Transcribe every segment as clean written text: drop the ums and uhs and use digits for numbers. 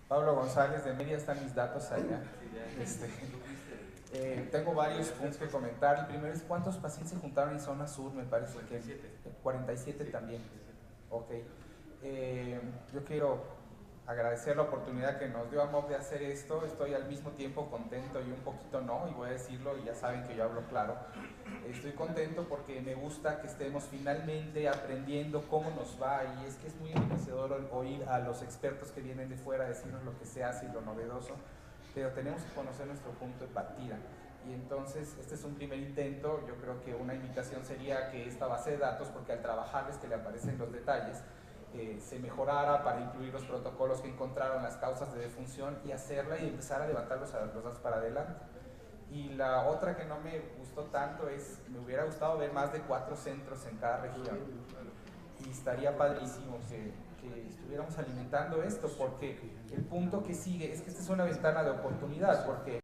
Pablo González de Mérida, están mis datos allá. Tengo varios puntos que comentar. El primero es cuántos pacientes se juntaron en zona sur, me parece 47. Que 47 también. Ok. Yo quiero agradecer la oportunidad que nos dio AMOB de hacer esto. Estoy al mismo tiempo contento y un poquito no, y voy a decirlo, y ya saben que yo hablo claro. Estoy contento porque me gusta que estemos finalmente aprendiendo cómo nos va, y es que es muy enriquecedor oír a los expertos que vienen de fuera decirnos lo que se hace y lo novedoso, pero tenemos que conocer nuestro punto de partida. Y entonces este es un primer intento. Yo creo que una invitación sería que esta base de datos, porque al trabajarles que le aparecen los detalles, se mejorara para incluir los protocolos que encontraron, las causas de defunción, y hacerla y empezar a levantar los datos para adelante. Y la otra que no me gustó tanto es, me hubiera gustado ver más de 4 centros en cada región, y estaría padrísimo que estuviéramos alimentando esto, porque el punto que sigue es que esta es una ventana de oportunidad, porque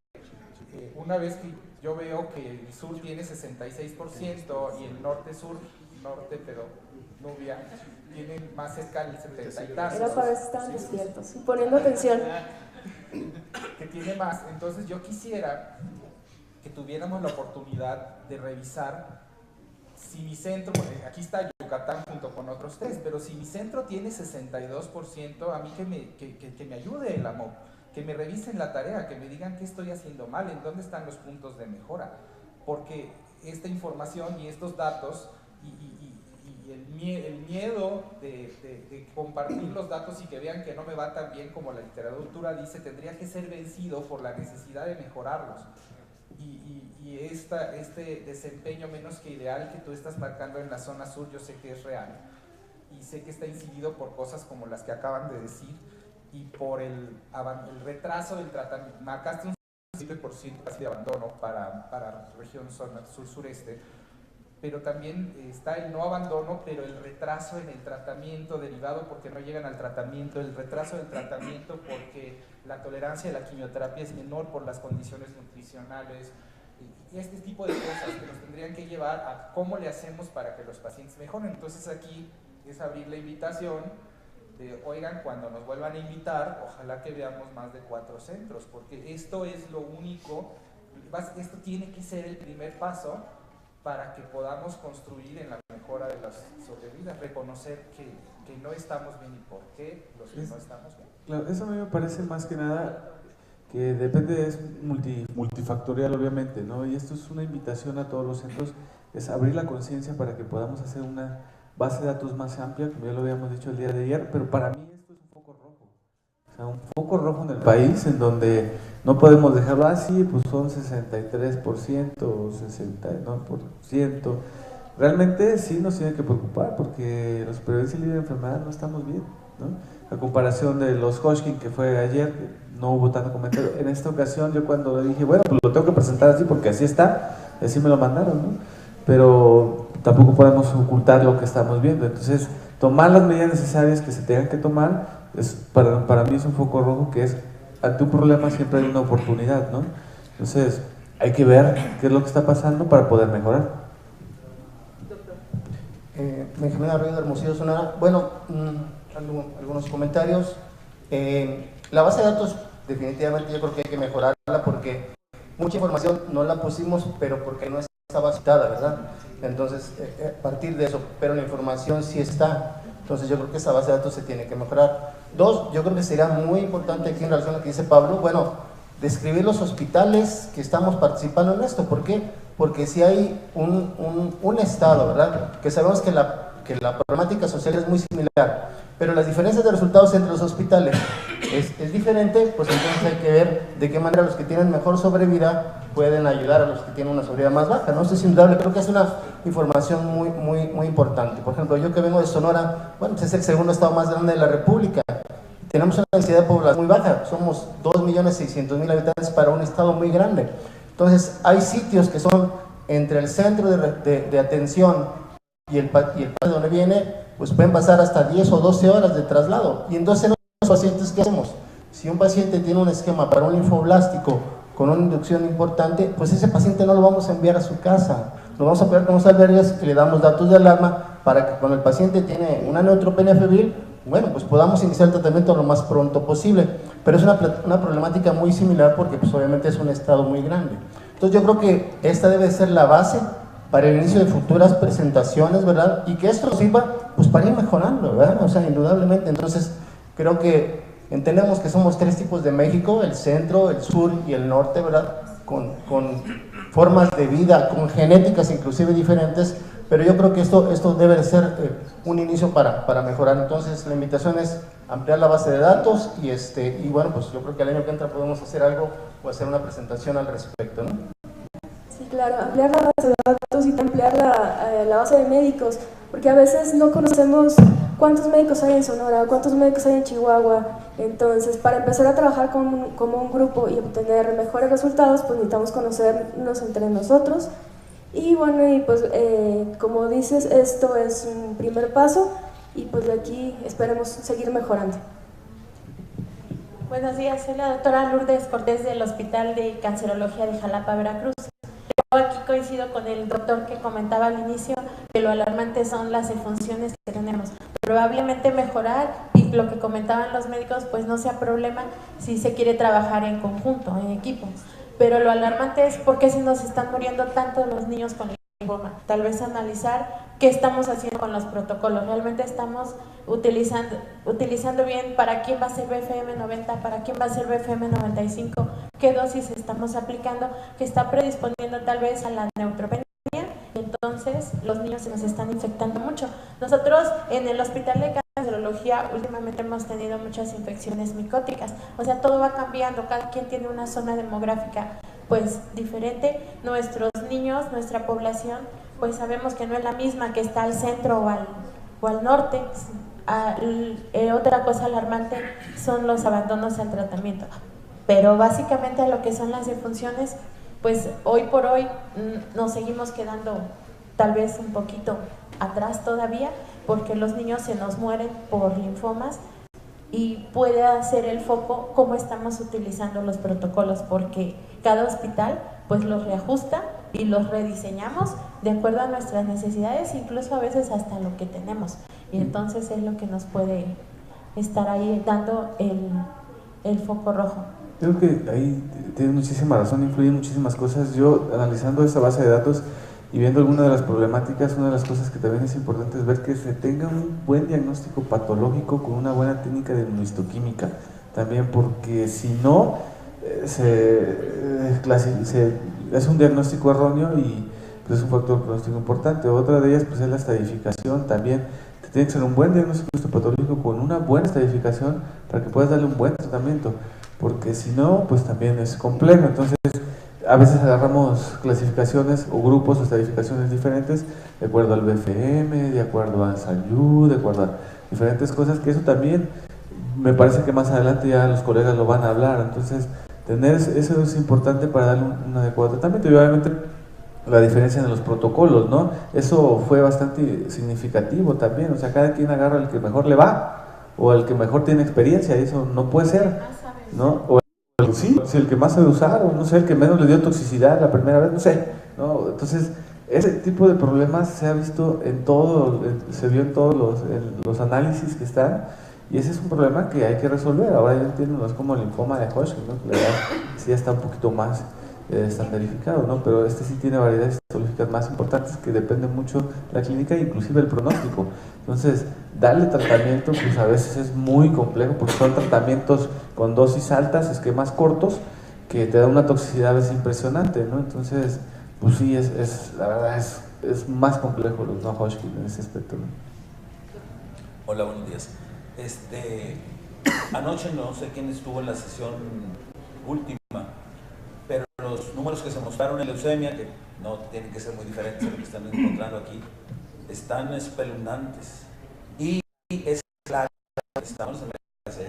una vez que yo veo que el sur tiene 66% y el norte-sur, norte pero Nubia, tienen más cerca del 70 y tantos. Era para ver si estaban despiertos y poniendo atención. Que tiene más. Entonces yo quisiera que tuviéramos la oportunidad de revisar si mi centro, aquí está Yucatán junto con otros 3, pero si mi centro tiene 62%, a mí que me ayude el AMOB, que me revisen la tarea, que me digan qué estoy haciendo mal, en dónde están los puntos de mejora, porque esta información y estos datos y el miedo de compartir los datos y que vean que no me va tan bien como la literatura dice, tendría que ser vencido por la necesidad de mejorarlos. Y este desempeño menos que ideal que tú estás marcando en la zona sur, yo sé que es real, y sé que está incidido por cosas como las que acaban de decir, y por el retraso del tratamiento. Marcaste un 7% casi de abandono para región zona sur-sureste, pero también está el no abandono, pero el retraso en el tratamiento derivado porque no llegan al tratamiento, el retraso del tratamiento porque la tolerancia a la quimioterapia es menor por las condiciones nutricionales, y este tipo de cosas que nos tendrían que llevar a cómo le hacemos para que los pacientes mejoren. Entonces aquí es abrir la invitación de, oigan, cuando nos vuelvan a invitar, ojalá que veamos más de 4 centros, porque esto es lo único, esto tiene que ser el primer paso para que podamos construir en la mejora de las sobrevidas, reconocer que no estamos bien y por qué los que no estamos bien. Claro, eso a mí me parece más que nada que depende, es multifactorial obviamente, ¿no? Y esto es una invitación a todos los centros, es abrir la conciencia para que podamos hacer una base de datos más amplia, como ya lo habíamos dicho el día de ayer, pero para mí esto es un foco rojo. O sea, un foco rojo en el país en donde no podemos dejarlo así, pues son 63% o 69%. Realmente sí nos tiene que preocupar porque la supervivencia libre de enfermedad no estamos bien, ¿no? A comparación de los Hodgkin que fue ayer, no hubo tanto comentario. En esta ocasión yo cuando dije, bueno, pues lo tengo que presentar así porque así está, así me lo mandaron, ¿no? Pero tampoco podemos ocultar lo que estamos viendo. Entonces, tomar las medidas necesarias que se tengan que tomar, para mí es un foco rojo, que es, ante un problema siempre hay una oportunidad, ¿no? Entonces, hay que ver qué es lo que está pasando para poder mejorar. Benjamín Arroyo de Hermosillo, Sonora. Bueno, algunos comentarios. La base de datos definitivamente yo creo que hay que mejorarla porque mucha información no la pusimos, pero porque no estaba citada, ¿verdad? Entonces, a partir de eso, pero la información sí está. Entonces yo creo que esa base de datos se tiene que mejorar. 2, yo creo que sería muy importante aquí en relación a lo que dice Pablo, bueno, describir los hospitales que estamos participando en esto. ¿Por qué? Porque si hay un estado, ¿verdad? Que sabemos que la problemática social es muy similar, pero las diferencias de resultados entre los hospitales es diferente, pues entonces hay que ver de qué manera los que tienen mejor sobrevida pueden ayudar a los que tienen una sobrevida más baja, ¿no? Eso es indudable, creo que es una información muy importante. Por ejemplo, yo que vengo de Sonora, bueno, pues es el segundo estado más grande de la República. Tenemos una densidad de población muy baja, somos 2.600.000 habitantes para un estado muy grande. Entonces, hay sitios que son entre el centro de atención y el país donde viene, pues pueden pasar hasta 10 o 12 horas de traslado. Y entonces, en los pacientes, ¿qué hacemos? Si un paciente tiene un esquema para un linfoblástico con una inducción importante, pues ese paciente no lo vamos a enviar a su casa. Lo vamos a pegar con los albergues que le damos datos de alarma para que cuando el paciente tiene una neutropenia febril, bueno, pues podamos iniciar el tratamiento lo más pronto posible. Pero es una problemática muy similar porque pues obviamente es un estado muy grande. Entonces yo creo que esta debe ser la base para el inicio de futuras presentaciones, ¿verdad? Y que esto nos sirva pues para ir mejorando, ¿verdad? O sea, indudablemente. Entonces creo que entendemos que somos 3 tipos de México: el centro, el sur y el norte, ¿verdad? Con formas de vida, con genéticas inclusive diferentes, pero yo creo que esto debe ser un inicio para mejorar. Entonces la invitación es ampliar la base de datos y bueno, pues yo creo que el año que entra podemos hacer algo o hacer una presentación al respecto, ¿no? Sí, claro, ampliar la base de datos y ampliar la base de médicos, porque a veces no conocemos cuántos médicos hay en Sonora, cuántos médicos hay en Chihuahua. Entonces, para empezar a trabajar como un grupo y obtener mejores resultados, pues necesitamos conocernos entre nosotros. Y bueno, y pues como dices, esto es un primer paso y pues de aquí esperemos seguir mejorando. Buenos días, soy la doctora Lourdes Cortés del Hospital de Cancerología de Jalapa, Veracruz. Yo aquí coincido con el doctor que comentaba al inicio que lo alarmante son las defunciones que tenemos. Probablemente mejorar, y lo que comentaban los médicos, pues no sea problema si se quiere trabajar en conjunto, en equipo. Pero lo alarmante es por qué se nos están muriendo tanto los niños con linfoma. Tal vez analizar qué estamos haciendo con los protocolos. Realmente estamos utilizando bien para quién va a ser BFM 90, para quién va a ser BFM 95, qué dosis estamos aplicando, que está predisponiendo tal vez a la neutropenia. Entonces los niños se nos están infectando mucho. Nosotros en el Hospital de Cancerología últimamente hemos tenido muchas infecciones micóticas, o sea, todo va cambiando, cada quien tiene una zona demográfica pues diferente. Nuestros niños, nuestra población, pues sabemos que no es la misma que está al centro o al norte. Otra cosa alarmante son los abandonos al tratamiento, pero básicamente a lo que son las defunciones, pues hoy por hoy nos seguimos quedando tal vez un poquito atrás todavía, porque los niños se nos mueren por linfomas, y puede hacer el foco cómo estamos utilizando los protocolos, porque cada hospital pues los reajusta y los rediseñamos de acuerdo a nuestras necesidades, incluso a veces hasta lo que tenemos, y entonces es lo que nos puede estar ahí dando el foco rojo. Creo que ahí tienes muchísima razón, influyen muchísimas cosas. Yo, analizando esta base de datos y viendo algunas de las problemáticas, una de las cosas que también es importante es ver que se tenga un buen diagnóstico patológico con una buena técnica de inmunohistoquímica también, porque si no es un diagnóstico erróneo y pues, es un factor pronóstico importante. Otra de ellas pues es la estadificación también. Tiene que ser un buen diagnóstico patológico con una buena estadificación para que puedas darle un buen tratamiento, porque si no pues también es complejo. Entonces a veces agarramos clasificaciones o grupos o estadificaciones diferentes de acuerdo al BFM, de acuerdo a salud, de acuerdo a diferentes cosas, que eso también me parece que más adelante ya los colegas lo van a hablar. Entonces tener eso es importante para darle un adecuado tratamiento. Y obviamente la diferencia en los protocolos, ¿no? Eso fue bastante significativo también. O sea, cada quien agarra el que mejor le va o el que mejor tiene experiencia, y eso no puede ser, ¿no? O sí, si el que más sabe usar, o no sé, el que menos le dio toxicidad la primera vez, no sé, ¿no? Entonces ese tipo de problemas se ha visto en todo, se vio en todos los análisis que están, y ese es un problema que hay que resolver. Ahora yo entiendo, no es como el linfoma de Hodgkin, ¿no? Que sí ya está un poquito más estandarificado, ¿no? Pero este sí tiene variedades histológicas más importantes que dependen mucho de la clínica, inclusive el pronóstico. Entonces, darle tratamiento pues a veces es muy complejo, porque son tratamientos con dosis altas, esquemas cortos, que te dan una toxicidad a veces impresionante, ¿no? Entonces, pues sí, la verdad es más complejo los no-Hodgkin en ese aspecto, ¿no? Hola, buenos días. Anoche no sé quién estuvo en la sesión última, pero los números que se mostraron en leucemia, que no tienen que ser muy diferentes a lo que están encontrando aquí, están espeluznantes. Y es claro que estamos en la fase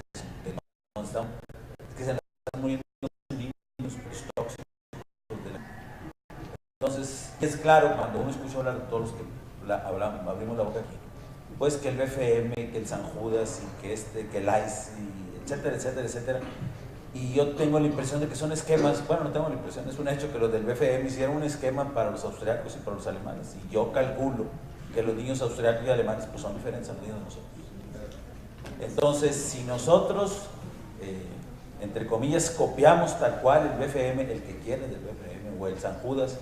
que se están muriendo niños tóxicos. Entonces, es claro, cuando uno escucha hablar de todos los que abrimos la boca aquí, pues que el BFM, que el San Judas, y que el ICE, y etcétera, etcétera, etcétera. Y yo tengo la impresión de que son esquemas, bueno, no tengo la impresión, es un hecho que los del BFM hicieron un esquema para los austriacos y para los alemanes. Y yo calculo que los niños austriacos y alemanes pues son diferentes a los niños de nosotros. Entonces, si nosotros, entre comillas, copiamos tal cual el BFM, el que quiere del BFM o el San Judas,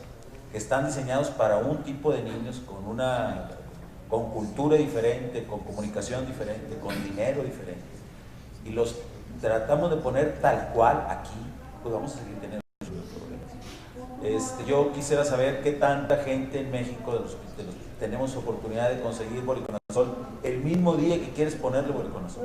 que están diseñados para un tipo de niños con cultura diferente, con comunicación diferente, con dinero diferente, y los tratamos de poner tal cual aquí, pues vamos a seguir teniendo problemas. Yo quisiera saber qué tanta gente en México de los tenemos oportunidad de conseguir voriconazol el mismo día que quieres ponerle voriconazol.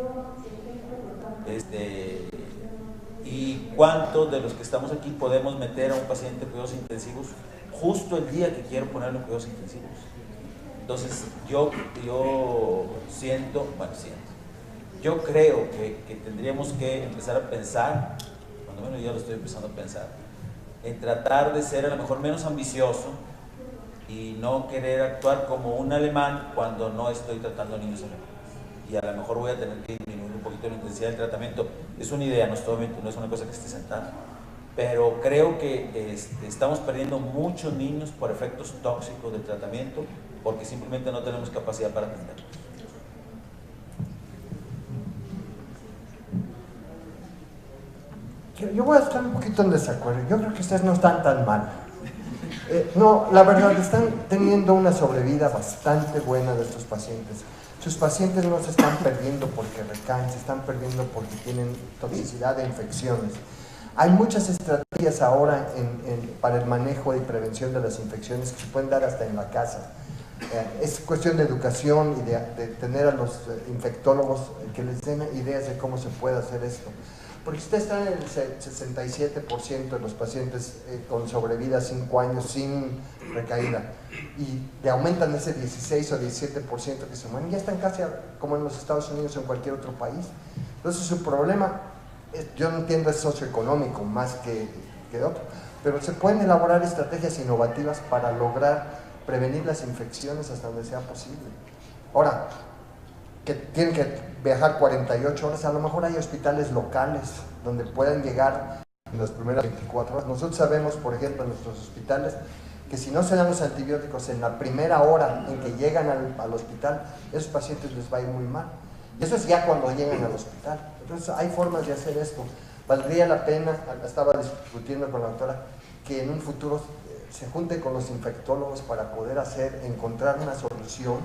Y cuántos de los que estamos aquí podemos meter a un paciente en cuidados intensivos justo el día que quiero ponerle en cuidados intensivos. Entonces yo yo creo que tendríamos que empezar a pensar, cuando menos yo lo estoy empezando a pensar, en tratar de ser a lo mejor menos ambicioso y no querer actuar como un alemán cuando no estoy tratando a niños alemanes. Y a lo mejor voy a tener que disminuir un poquito la intensidad del tratamiento. Es una idea, no es una cosa que esté sentada. Pero creo que estamos perdiendo muchos niños por efectos tóxicos del tratamiento porque simplemente no tenemos capacidad para atenderlos. Yo voy a estar un poquito en desacuerdo. Yo creo que ustedes no están tan mal. No, la verdad, están teniendo una sobrevida bastante buena de estos pacientes. Sus pacientes no se están perdiendo porque recaen, se están perdiendo porque tienen toxicidad de infecciones. Hay muchas estrategias ahora para el manejo y prevención de las infecciones que se pueden dar hasta en la casa. Es cuestión de educación y de tener a los infectólogos que les den ideas de cómo se puede hacer esto. Porque usted está en el 67% de los pacientes con sobrevida 5 años sin recaída y le aumentan ese 16 o 17% que se mueren, ya están casi como en los Estados Unidos o en cualquier otro país. Entonces su problema, yo no entiendo, es socioeconómico más que otro, pero se pueden elaborar estrategias innovativas para lograr prevenir las infecciones hasta donde sea posible. Ahora, que tienen que viajar 48 horas, a lo mejor hay hospitales locales donde puedan llegar en las primeras 24 horas. Nosotros sabemos, por ejemplo, en nuestros hospitales, que si no se dan los antibióticos en la primera hora en que llegan al hospital, esos pacientes les va a ir muy mal. Y eso es ya cuando llegan al hospital. Entonces hay formas de hacer esto. Valdría la pena, estaba discutiendo con la doctora, que en un futuro se junte con los infectólogos para poder encontrar una solución.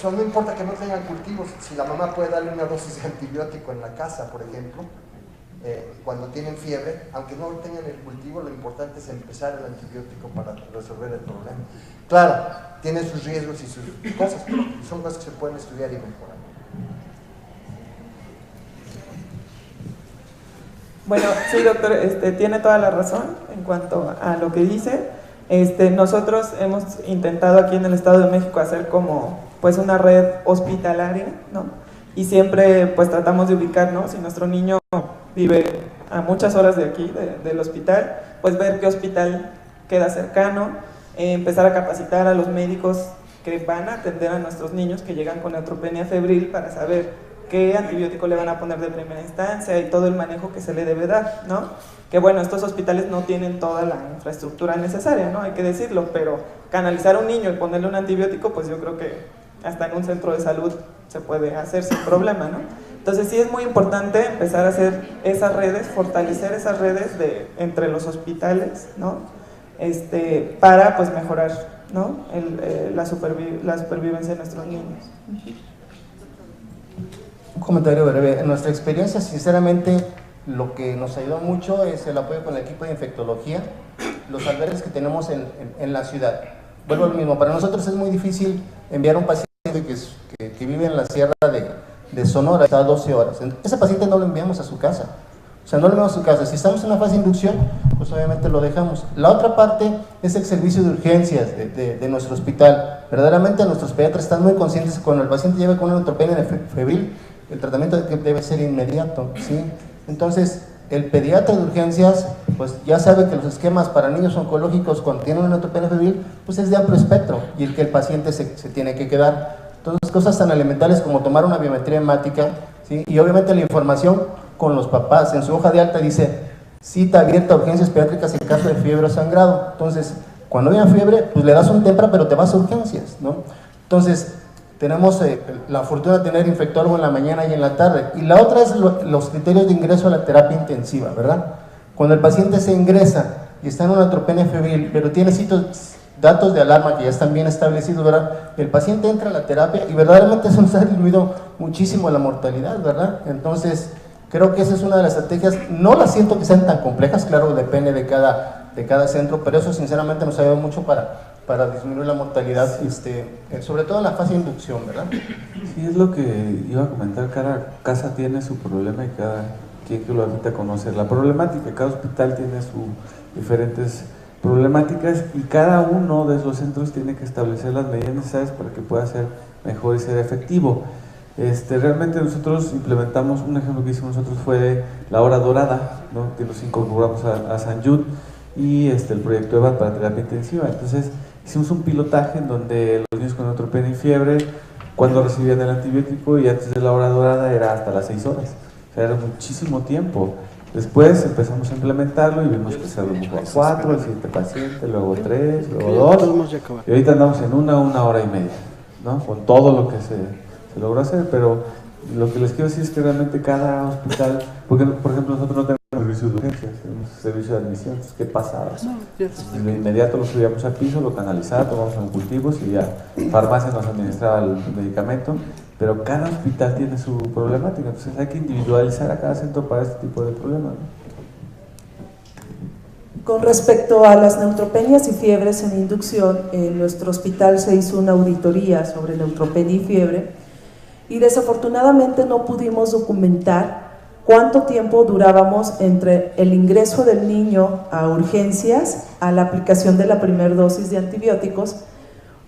No importa que no tengan cultivos, si la mamá puede darle una dosis de antibiótico en la casa, por ejemplo, cuando tienen fiebre, aunque no tengan el cultivo, lo importante es empezar el antibiótico para resolver el problema. Claro, tiene sus riesgos y sus cosas, pero son cosas que se pueden estudiar y mejorar. Bueno, sí, doctor, tiene toda la razón en cuanto a lo que dice. Nosotros hemos intentado aquí en el Estado de México hacer como pues una red hospitalaria, ¿no? Y siempre pues tratamos de ubicar, ¿no? Si nuestro niño vive a muchas horas de aquí, del hospital, pues ver qué hospital queda cercano, empezar a capacitar a los médicos que van a atender a nuestros niños que llegan con neutropenia febril para saber qué antibiótico le van a poner de primera instancia y todo el manejo que se le debe dar, ¿no? Que bueno, estos hospitales no tienen toda la infraestructura necesaria, ¿no? Hay que decirlo, pero canalizar a un niño y ponerle un antibiótico, pues yo creo que hasta en un centro de salud se puede hacer sin problema, ¿no? Entonces sí es muy importante empezar a hacer esas redes, fortalecer esas redes entre los hospitales, ¿no? Para pues mejorar, ¿no? la supervivencia de nuestros niños. Un comentario breve. En nuestra experiencia, sinceramente, lo que nos ayudó mucho es el apoyo con el equipo de infectología, los albergues que tenemos en la ciudad. Vuelvo a lo mismo, para nosotros es muy difícil enviar un paciente que vive en la sierra de Sonora, está a 12 horas. Ese paciente no lo enviamos a su casa. O sea, no lo enviamos a su casa. Si estamos en una fase de inducción, pues obviamente lo dejamos. La otra parte es el servicio de urgencias de nuestro hospital. Verdaderamente nuestros pediatras están muy conscientes que cuando el paciente llega con una neutropenia febril, el tratamiento debe ser inmediato, ¿sí? Entonces, el pediatra de urgencias, pues ya sabe que los esquemas para niños oncológicos cuando tienen una neutropenia febril, pues es de amplio espectro y el que el paciente se tiene que quedar. Entonces, cosas tan elementales como tomar una biometría hemática, ¿sí? Y obviamente la información con los papás. En su hoja de alta dice, cita abierta a urgencias pediátricas en caso de fiebre o sangrado. Entonces, cuando haya fiebre, pues le das un tempra, pero te vas a urgencias, ¿no? Entonces, tenemos la fortuna de tener infectólogo en la mañana y en la tarde. Y la otra es los criterios de ingreso a la terapia intensiva, ¿verdad? Cuando el paciente se ingresa y está en una neutropenia febril, pero tiene datos de alarma que ya están bien establecidos, ¿verdad? El paciente entra a la terapia y verdaderamente eso nos ha diluido muchísimo la mortalidad, ¿verdad? Entonces, creo que esa es una de las estrategias. No las siento que sean tan complejas, claro, depende de cada centro, pero eso sinceramente nos ha ayudado mucho para disminuir la mortalidad, sobre todo en la fase de inducción, ¿verdad? Sí, es lo que iba a comentar. Cada casa tiene su problema y cada quien que lo habita conoce la problemática. Cada hospital tiene sus diferentes problemáticas y cada uno de esos centros tiene que establecer las medidas necesarias para que pueda ser mejor y ser efectivo. Realmente nosotros implementamos, un ejemplo que hicimos nosotros fue la hora dorada, ¿no? Que nos incorporamos a San Jude y el proyecto EVA para terapia intensiva. Entonces hicimos un pilotaje en donde los niños con neutropenia y fiebre, cuando recibían el antibiótico y antes de la hora dorada era hasta las 6 horas, o sea, era muchísimo tiempo. Después empezamos a implementarlo y vimos que se redujo a 4, el siguiente paciente, luego 3, luego 2, y ahorita andamos en una hora y media, ¿no? Con todo lo que se logró hacer, pero lo que les quiero decir es que realmente cada hospital, porque por ejemplo nosotros no tenemos servicio de urgencias, tenemos servicio de admisión. ¿Qué pasaba? De inmediato lo subíamos al piso, lo canalizaba, tomamos los cultivos y ya farmacia nos administraba el medicamento, pero cada hospital tiene su problemática, entonces hay que individualizar a cada centro para este tipo de problemas, ¿no? Con respecto a las neutropenias y fiebres en inducción, en nuestro hospital se hizo una auditoría sobre neutropenia y fiebre y desafortunadamente no pudimos documentar cuánto tiempo durábamos entre el ingreso del niño a urgencias a la aplicación de la primera dosis de antibióticos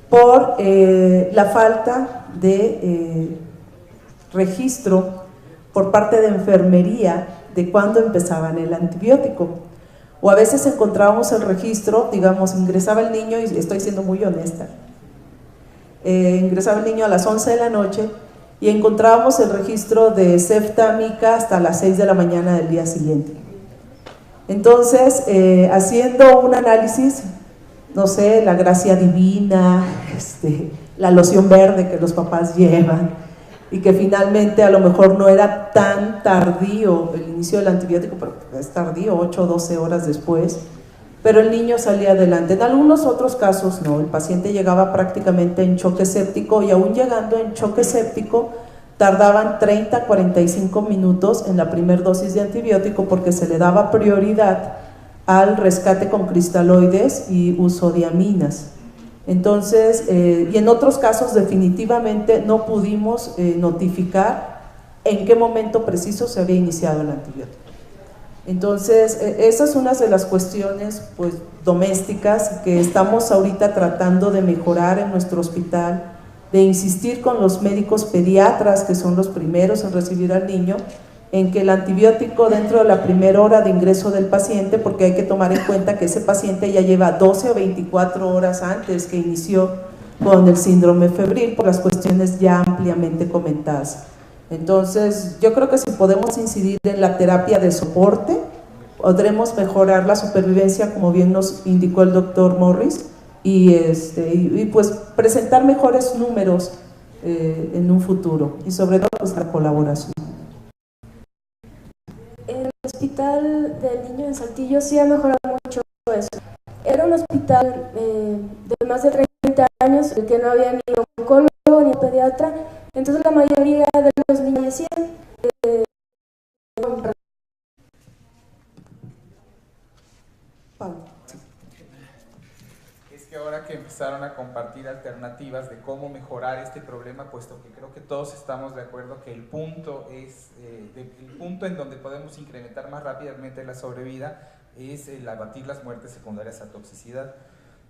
por la falta de registro por parte de enfermería de cuándo empezaban el antibiótico. O a veces encontrábamos el registro, digamos, ingresaba el niño, y estoy siendo muy honesta, ingresaba el niño a las 11 de la noche y encontrábamos el registro de cefta-mica hasta las 6 de la mañana del día siguiente. Entonces, haciendo un análisis, no sé, la gracia divina, la loción verde que los papás llevan, y que finalmente a lo mejor no era tan tardío el inicio del antibiótico, pero es tardío, 8 o 12 horas después, pero el niño salía adelante. En algunos otros casos no, el paciente llegaba prácticamente en choque séptico y aún llegando en choque séptico tardaban 30 a 45 minutos en la primera dosis de antibiótico porque se le daba prioridad al rescate con cristaloides y uso de aminas. Entonces, y en otros casos definitivamente no pudimos notificar en qué momento preciso se había iniciado el antibiótico. Entonces, esa es una de las cuestiones pues, domésticas que estamos ahorita tratando de mejorar en nuestro hospital, de insistir con los médicos pediatras, que son los primeros en recibir al niño, en que el antibiótico dentro de la primera hora de ingreso del paciente, porque hay que tomar en cuenta que ese paciente ya lleva 12 o 24 horas antes que inició con el síndrome febril, por las cuestiones ya ampliamente comentadas. Entonces, yo creo que si podemos incidir en la terapia de soporte, podremos mejorar la supervivencia, como bien nos indicó el doctor Morris, y pues presentar mejores números en un futuro, y sobre todo pues, la colaboración. El hospital del niño en Saltillo sí ha mejorado mucho eso. Era un hospital de más de 30 años, en el que no había ni oncólogo ni pediatra, entonces la mayoría de los niños fallecían. Es que ahora que empezaron a compartir alternativas de cómo mejorar este problema, puesto que creo que todos estamos de acuerdo que el punto es el punto en donde podemos incrementar más rápidamente la sobrevida es el abatir las muertes secundarias a toxicidad.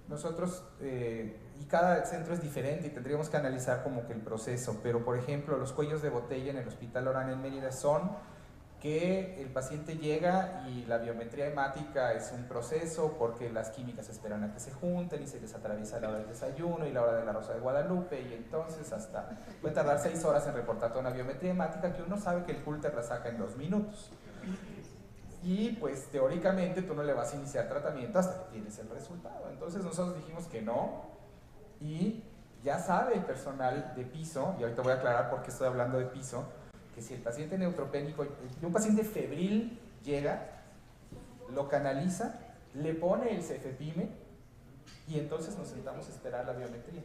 Nosotros, y cada centro es diferente y tendríamos que analizar como que el proceso, pero por ejemplo los cuellos de botella en el Hospital Orán en Mérida son que el paciente llega y la biometría hemática es un proceso porque las químicas esperan a que se junten y se les atraviesa la hora del desayuno y la hora de la Rosa de Guadalupe, y entonces hasta puede tardar 6 horas en reportar toda una biometría hemática que uno sabe que el Holter la saca en 2 minutos. Y pues teóricamente tú no le vas a iniciar tratamiento hasta que tienes el resultado. Entonces nosotros dijimos que no, y ya sabe el personal de piso, y ahorita voy a aclarar por qué estoy hablando de piso, que si el paciente neutropénico, un paciente febril llega, lo canaliza, le pone el cefepime y entonces nos sentamos a esperar la biometría.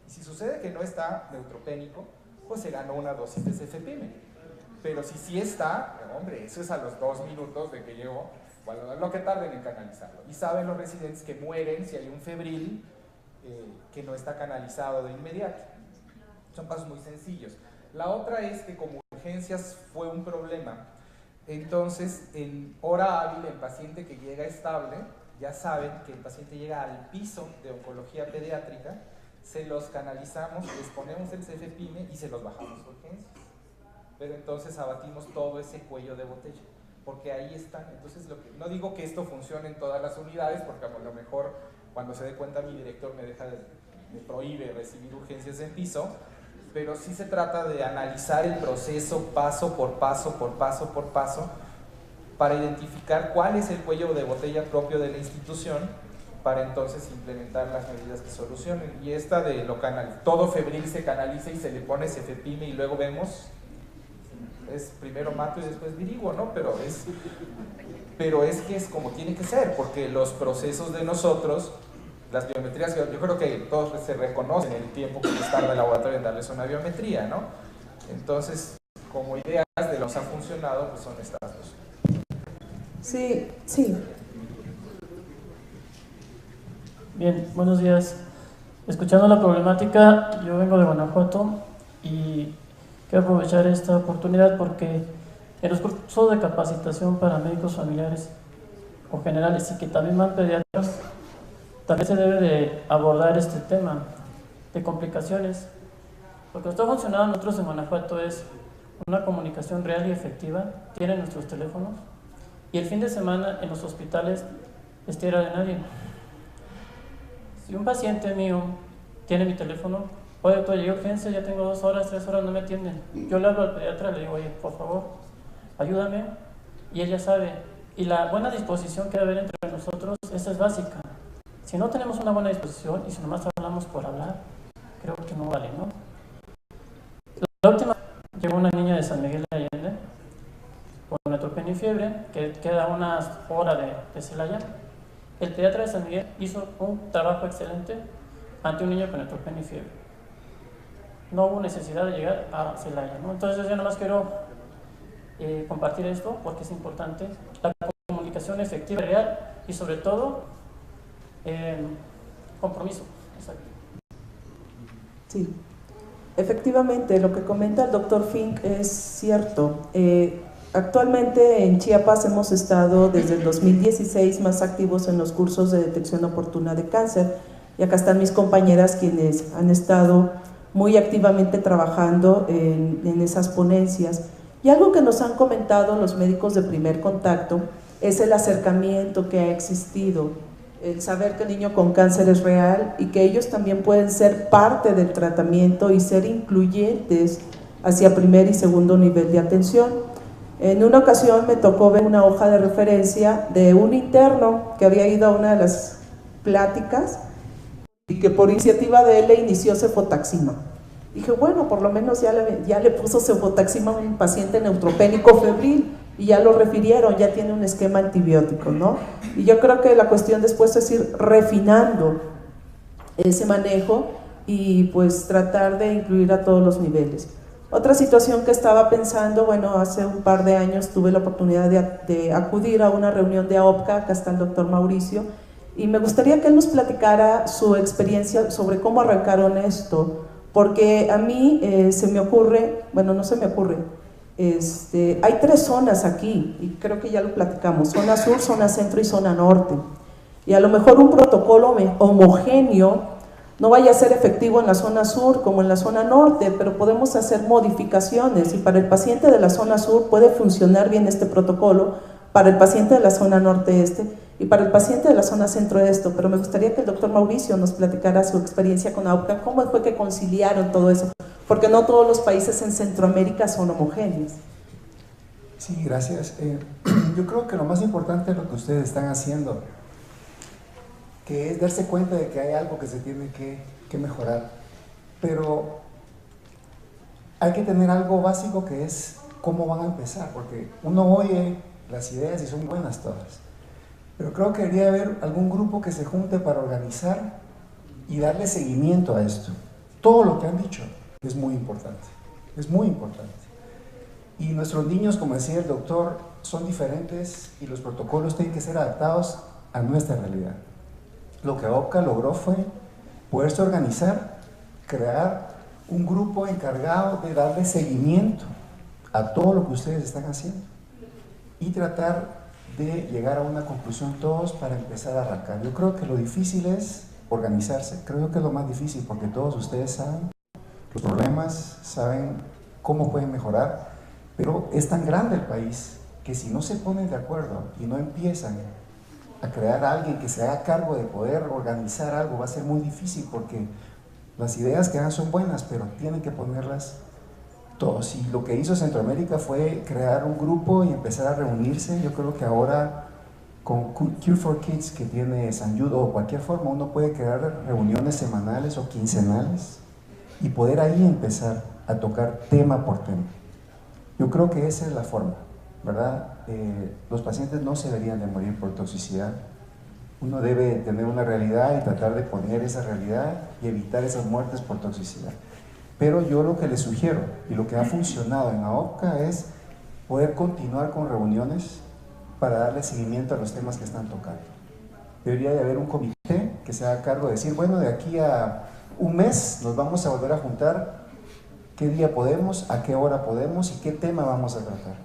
Y si sucede que no está neutropénico, pues se ganó una dosis de cefepime. Pero si sí está, hombre, eso es a los 2 minutos de que llegó, bueno, lo que tarden en canalizarlo. Y saben los residentes que mueren si hay un febril que no está canalizado de inmediato. Son pasos muy sencillos. La otra es que como urgencias fue un problema, entonces en hora hábil el paciente que llega estable, ya saben que el paciente llega al piso de oncología pediátrica, se los canalizamos, les ponemos el cefepime y se los bajamos a urgencias. Pero entonces abatimos todo ese cuello de botella, porque ahí están. Entonces, no digo que esto funcione en todas las unidades, porque a lo mejor cuando se dé cuenta mi director me prohíbe recibir urgencias en piso, pero sí se trata de analizar el proceso paso por paso, por paso, por paso, para identificar cuál es el cuello de botella propio de la institución, para entonces implementar las medidas que solucionen. Y esta de todo febril se canaliza y se le pone cefepime y luego vemos, es primero mato y después diriguo, ¿no? Pero es que es como tiene que ser, porque los procesos de nosotros, las biometrías, yo creo que todos se reconocen el tiempo que les tarda el laboratorio en darles una biometría, ¿no? Entonces, como ideas de los que ha funcionado, pues son estas dos. Sí, sí. Bien, buenos días. Escuchando la problemática, yo vengo de Guanajuato y quiero aprovechar esta oportunidad porque en los cursos de capacitación para médicos familiares o generales y que también van pediatras, también se debe de abordar este tema de complicaciones. Lo que está funcionando nosotros en Guanajuato es una comunicación real y efectiva, tienen nuestros teléfonos y el fin de semana en los hospitales es tierra de nadie. Si un paciente mío tiene mi teléfono, oye, doctor, llegué a urgencia, ya tengo 2 horas, 3 horas, no me atienden. Yo le hablo al pediatra, le digo, oye, por favor, ayúdame, y ella sabe. Y la buena disposición que debe haber entre nosotros, esa es básica. Si no tenemos una buena disposición y si nomás hablamos por hablar, creo que no vale, ¿no? La última, llegó una niña de San Miguel de Allende con neutropenia y fiebre, que queda unas horas de Celaya. El pediatra de San Miguel hizo un trabajo excelente ante un niño con neutropenia y fiebre. No hubo necesidad de llegar a Celaya, ¿no? Entonces yo nada más quiero compartir esto porque es importante. La comunicación efectiva y real y sobre todo compromiso. Exacto. Sí, efectivamente, lo que comenta el doctor Fink es cierto. Actualmente en Chiapas hemos estado desde el 2016 más activos en los cursos de detección oportuna de cáncer y acá están mis compañeras quienes han estado muy activamente trabajando en esas ponencias. Y algo que nos han comentado los médicos de primer contacto es el acercamiento que ha existido, el saber que el niño con cáncer es real y que ellos también pueden ser parte del tratamiento y ser incluyentes hacia primer y segundo nivel de atención. En una ocasión me tocó ver una hoja de referencia de un interno que había ido a una de las pláticas y que por iniciativa de él le inició cefotaxima. Dije, bueno, por lo menos ya le puso cefotaxima a un paciente neutropénico febril y ya lo refirieron, ya tiene un esquema antibiótico, ¿no? Y yo creo que la cuestión después es ir refinando ese manejo y pues tratar de incluir a todos los niveles. Otra situación que estaba pensando, bueno, hace un par de años tuve la oportunidad de acudir a una reunión de AOPCA, acá está el doctor Mauricio, y me gustaría que él nos platicara su experiencia sobre cómo arrancaron esto, porque a mí se me ocurre, bueno, no se me ocurre, hay 3 zonas aquí, y creo que ya lo platicamos, zona sur, zona centro y zona norte, y a lo mejor un protocolo homogéneo no vaya a ser efectivo en la zona sur como en la zona norte, pero podemos hacer modificaciones y para el paciente de la zona sur puede funcionar bien este protocolo, para el paciente de la zona norte y para el paciente de la zona centro esto, pero me gustaría que el doctor Mauricio nos platicara su experiencia con AOPCA, cómo fue que conciliaron todo eso, porque no todos los países en Centroamérica son homogéneos. Sí, gracias. Yo creo que lo más importante es lo que ustedes están haciendo, que es darse cuenta de que hay algo que se tiene que mejorar. pero hay que tener algo básico que es cómo van a empezar, porque uno oye las ideas y son buenas todas, pero creo que debería haber algún grupo que se junte para organizar y darle seguimiento a esto. Todo lo que han dicho es muy importante, es muy importante. Y nuestros niños, como decía el doctor, son diferentes y los protocolos tienen que ser adaptados a nuestra realidad. Lo que AOPCA logró fue poderse organizar, crear un grupo encargado de darle seguimiento a todo lo que ustedes están haciendo y tratar de llegar a una conclusión todos para empezar a arrancar. Yo creo que lo difícil es organizarse, creo que es lo más difícil porque todos ustedes saben los problemas, saben cómo pueden mejorar, pero es tan grande el país que si no se ponen de acuerdo y no empiezan a crear a alguien que se haga cargo de poder organizar algo, va a ser muy difícil porque las ideas que dan son buenas, pero tienen que ponerlas todos. Y lo que hizo Centroamérica fue crear un grupo y empezar a reunirse. Yo creo que ahora con Cure for Kids que tiene San Jude o cualquier forma, uno puede crear reuniones semanales o quincenales y poder ahí empezar a tocar tema por tema. Yo creo que esa es la forma, ¿verdad? Los pacientes no se deberían de morir por toxicidad. Uno debe tener una realidad y tratar de poner esa realidad y evitar esas muertes por toxicidad. Pero yo lo que les sugiero y lo que ha funcionado en AOPCA es poder continuar con reuniones para darle seguimiento a los temas que están tocando. Debería de haber un comité que se haga cargo de decir, bueno, de aquí a un mes nos vamos a volver a juntar, qué día podemos, a qué hora podemos y qué tema vamos a tratar.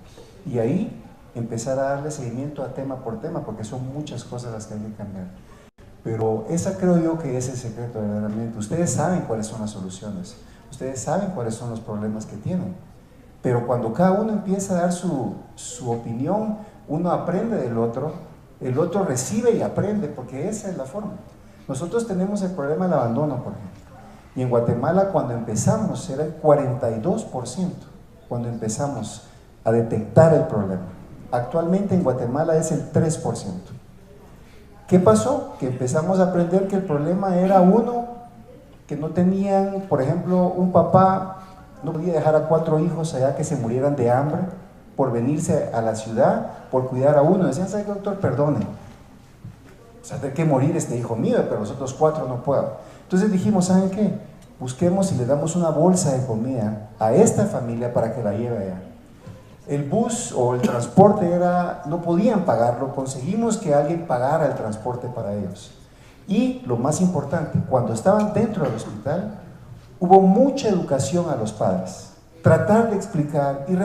Y ahí empezar a darle seguimiento a tema por tema, porque son muchas cosas las que hay que cambiar. Pero esa creo yo que es el secreto verdaderamente. Ustedes saben cuáles son las soluciones, ustedes saben cuáles son los problemas que tienen, pero cuando cada uno empieza a dar su opinión, uno aprende del otro, el otro recibe y aprende, porque esa es la forma. Nosotros tenemos el problema del abandono, por ejemplo, y en Guatemala cuando empezamos era el 42%, cuando empezamos a detectar el problema. Actualmente en Guatemala es el 3%. ¿Qué pasó? Que empezamos a aprender que el problema era uno, que no tenían, por ejemplo, un papá no podía dejar a 4 hijos allá que se murieran de hambre por venirse a la ciudad, por cuidar a uno. Decían, ¿sabe qué, doctor? Perdone, o sea, tiene que morir este hijo mío, pero los otros 4 no puedo. Entonces dijimos, ¿saben qué? Busquemos y le damos una bolsa de comida a esta familia para que la lleve allá. El bus o el transporte no podían pagarlo, conseguimos que alguien pagara el transporte para ellos. Y lo más importante, cuando estaban dentro del hospital, hubo mucha educación a los padres. Tratar de explicar y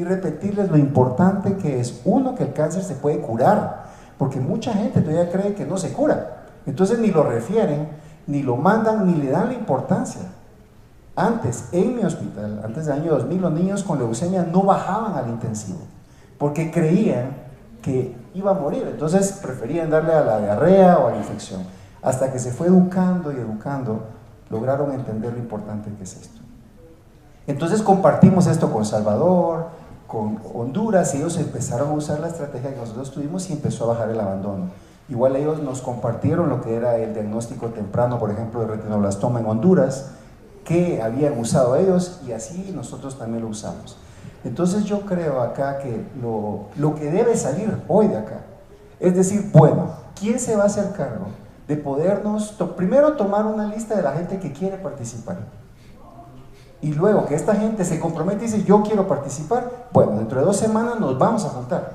repetirles lo importante que es, uno, que el cáncer se puede curar, porque mucha gente todavía cree que no se cura. Entonces ni lo refieren, ni lo mandan, ni le dan la importancia. Antes, en mi hospital, antes del año 2000, los niños con leucemia no bajaban al intensivo, porque creían que iba a morir, entonces preferían darle a la diarrea o a la infección. Hasta que se fue educando y educando, lograron entender lo importante que es esto. Entonces compartimos esto con Salvador, con Honduras, y ellos empezaron a usar la estrategia que nosotros tuvimos y empezó a bajar el abandono. Igual ellos nos compartieron lo que era el diagnóstico temprano, por ejemplo, de retinoblastoma en Honduras, que habían usado ellos, y así nosotros también lo usamos. Entonces yo creo acá que lo que debe salir hoy de acá es decir, bueno, ¿quién se va a hacer cargo de podernos, primero tomar una lista de la gente que quiere participar? Y luego que esta gente se compromete y dice, yo quiero participar, bueno, dentro de 2 semanas nos vamos a juntar.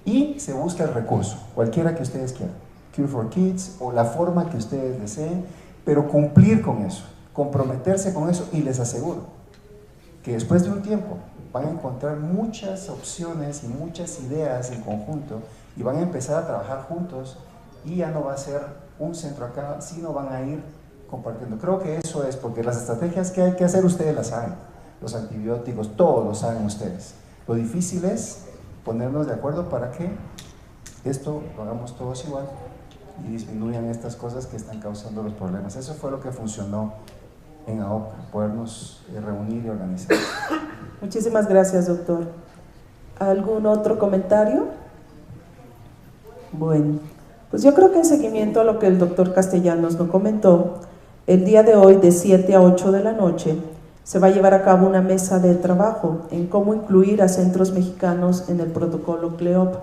Y se busca el recurso, cualquiera que ustedes quieran, Cure for Kids o la forma que ustedes deseen, pero cumplir con eso, comprometerse con eso, y les aseguro que después de un tiempo van a encontrar muchas opciones y muchas ideas en conjunto y van a empezar a trabajar juntos, y ya no va a ser un centro acá, sino van a ir compartiendo. Creo que eso es, porque las estrategias que hay que hacer ustedes las saben, los antibióticos, todos lo saben ustedes. Lo difícil es ponernos de acuerdo para que esto lo hagamos todos igual y disminuyan estas cosas que están causando los problemas. Eso fue lo que funcionó en AOPCA, podernos reunir y organizar. Muchísimas gracias, doctor. ¿Algún otro comentario? Bueno, pues yo creo que en seguimiento a lo que el doctor Castellanos nos comentó, El día de hoy, de 7 a 8 de la noche, se va a llevar a cabo una mesa de trabajo en cómo incluir a centros mexicanos en el protocolo CLEOP.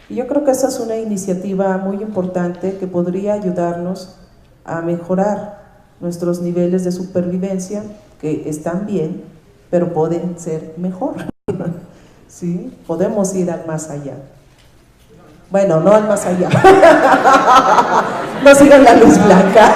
Y yo creo que esa es una iniciativa muy importante que podría ayudarnos a mejorar nuestros niveles de supervivencia, que están bien, pero pueden ser mejor. ¿Sí? Podemos ir al más allá. Bueno, no al más allá. No sigan la luz blanca.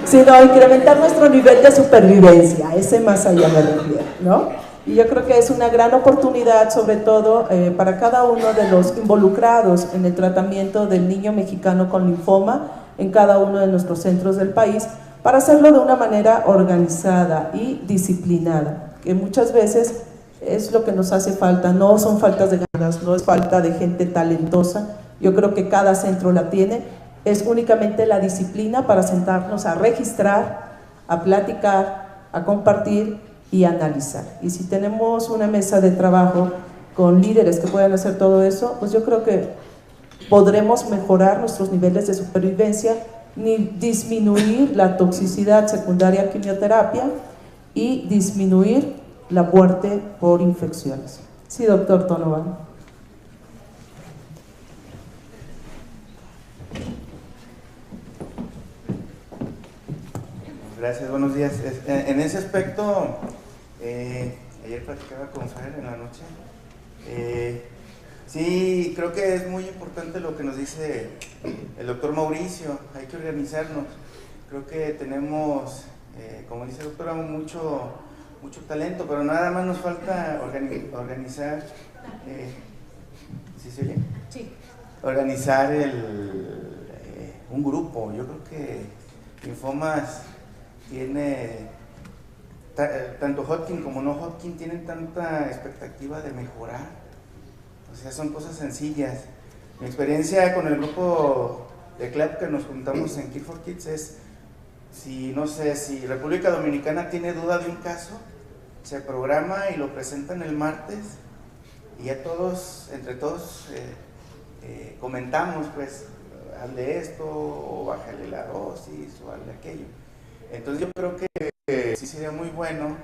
Sino incrementar nuestro nivel de supervivencia, ese más allá me refiero, ¿no? Y yo creo que es una gran oportunidad, sobre todo para cada uno de los involucrados en el tratamiento del niño mexicano con linfoma en cada uno de nuestros centros del país, para hacerlo de una manera organizada y disciplinada, que muchas veces es lo que nos hace falta. No son faltas de ganas, no es falta de gente talentosa, yo creo que cada centro la tiene, es únicamente la disciplina para sentarnos a registrar, a platicar, a compartir y a analizar. Y si tenemos una mesa de trabajo con líderes que puedan hacer todo eso, pues yo creo que podremos mejorar nuestros niveles de supervivencia, ni disminuir la toxicidad secundaria a quimioterapia y disminuir la muerte por infecciones. Sí, doctor Donovan. Gracias, buenos días. En ese aspecto, ayer platicaba con Fer en la noche. Sí, creo que es muy importante lo que nos dice el doctor Mauricio. Hay que organizarnos. Creo que tenemos, como dice el doctor, mucho talento, pero nada más nos falta organizar. ¿Sí se oye? Sí. Organizar un grupo. Yo creo que Linfomas tiene, tanto Hodgkin como no Hodgkin tienen tanta expectativa de mejorar. O sea, son cosas sencillas. Mi experiencia con el grupo de CLEP que nos juntamos en Kids for Kids es, no sé, si República Dominicana tiene duda de un caso, se programa y lo presentan el martes y ya todos, entre todos, comentamos, pues, hazle esto, o bájale la dosis, o hazle aquello. Entonces yo creo que sí sería muy bueno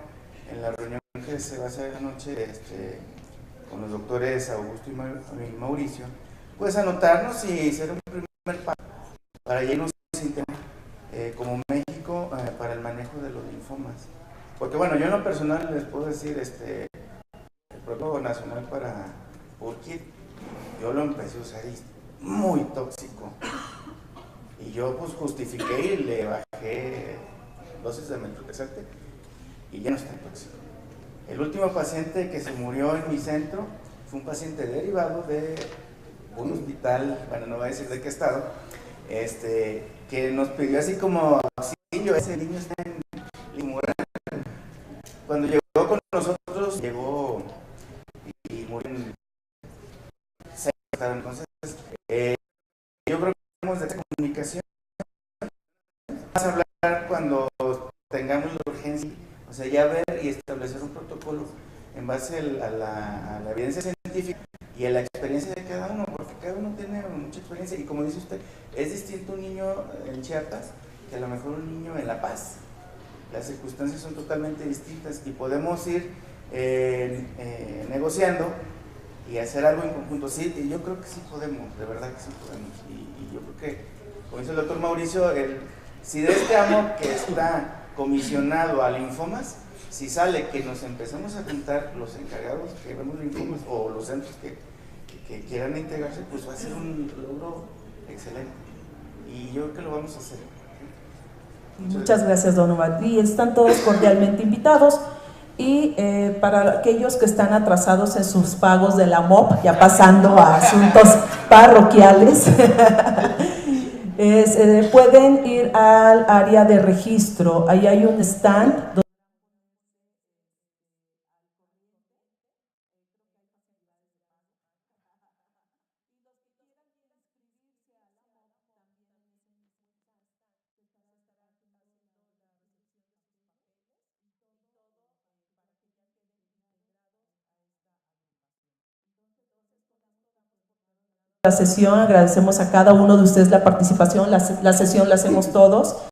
en la reunión que se va a hacer anoche con los doctores Augusto y Mauricio, pues anotarnos y hacer un primer paso para ya irnos como México para el manejo de los linfomas. Porque bueno, yo en lo personal les puedo decir, el protocolo nacional para Urquid, yo lo empecé a usar y es muy tóxico. Y yo pues justifiqué y le bajé dosis de methotrexate y ya no está tóxico. El último paciente que se murió en mi centro fue un paciente derivado de un hospital, bueno, no voy a decir de qué estado, que nos pidió así como auxilio, ese niño está en Limoral. Cuando llegó con nosotros, llegó y murió en 6. Entonces, yo creo que tenemos de comunicación. Vamos a hablar cuando tengamos la urgencia, o sea, ya ver y establecer un protocolo en base a la evidencia científica y a la experiencia de cada uno, porque cada uno tiene mucha experiencia y como dice usted, es distinto un niño en Chiapas que a lo mejor un niño en La Paz. Las circunstancias son totalmente distintas y podemos ir negociando y hacer algo en conjunto. Sí, y yo creo que sí podemos, de verdad que sí podemos. Y yo creo que, como dice el doctor Mauricio, si de este amo que está comisionado a linfomas, si sale que nos empezamos a juntar los encargados que vemos linfomas o los centros que quieran integrarse, pues va a ser un logro excelente. Y yo creo que lo vamos a hacer. Muchas gracias, Donovan. Y están todos cordialmente invitados. Y para aquellos que están atrasados en sus pagos de la MOP, ya pasando a asuntos parroquiales, pueden ir al área de registro. Ahí hay un stand la sesión. Agradecemos a cada uno de ustedes la participación. La sesión la hacemos todos.